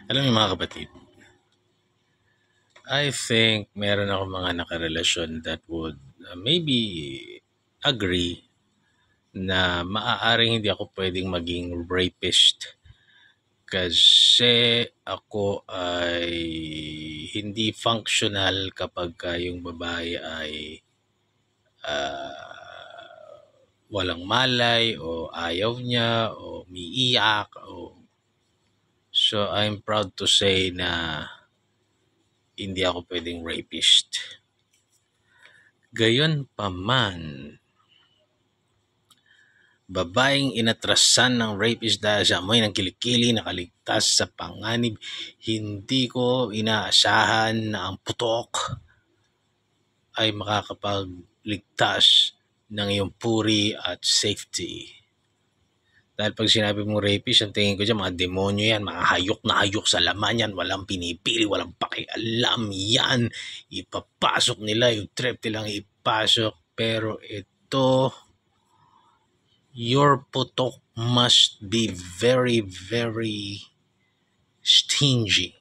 Alam niyo mga kapatid, I think meron ako mga nakarelasyon that would maybe agree na maaaring hindi ako pwedeng maging rapist kasi ako ay hindi functional kapag yung babae ay walang malay o ayaw niya o umiiyak so I'm proud to say na hindi ako pwedeng rapist. Gayon pa man, babaeng inatrasan ng rapist dahil sa amoy ng kilikili nakaligtas sa panganib, hindi ko inaasahan na ang putok ay makakapagligtas ng iyong puri at safety. Dahil pag sinabi mong rapist, ang tingin ko dyan, mga demonyo yan, mga hayok na hayok sa laman yan, walang pinipili, walang pakialam yan. Ipapasok nila, yung trip nilang ipasok. Pero ito, your putok must be very, very stingy.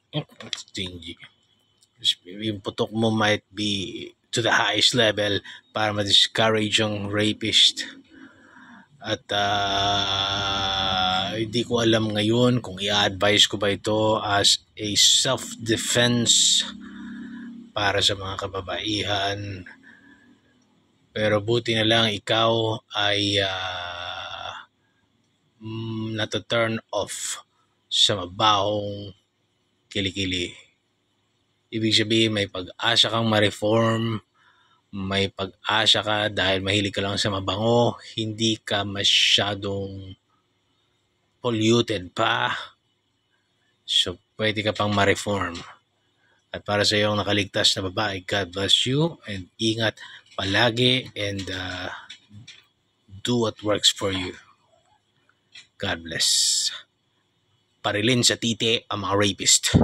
Stingy. Yung putok mo might be to the highest level para ma-discourage yung rapist. At hindi ko alam ngayon kung i-advise ko ba ito as a self-defense para sa mga kababaihan. Pero buti na lang ikaw ay nata-turn off sa mabahong kilikili. Ibig sabihin may pag-asa kang ma-reform, may pag-asa ka dahil mahilig ka lang sa mabango, hindi ka masyadong polluted pa. So, pwede ka pang ma-reform. At para sa iyong nakaligtas na babae, God bless you and ingat palagi and do what works for you. God bless. Parilin sa titi ang mga rapist.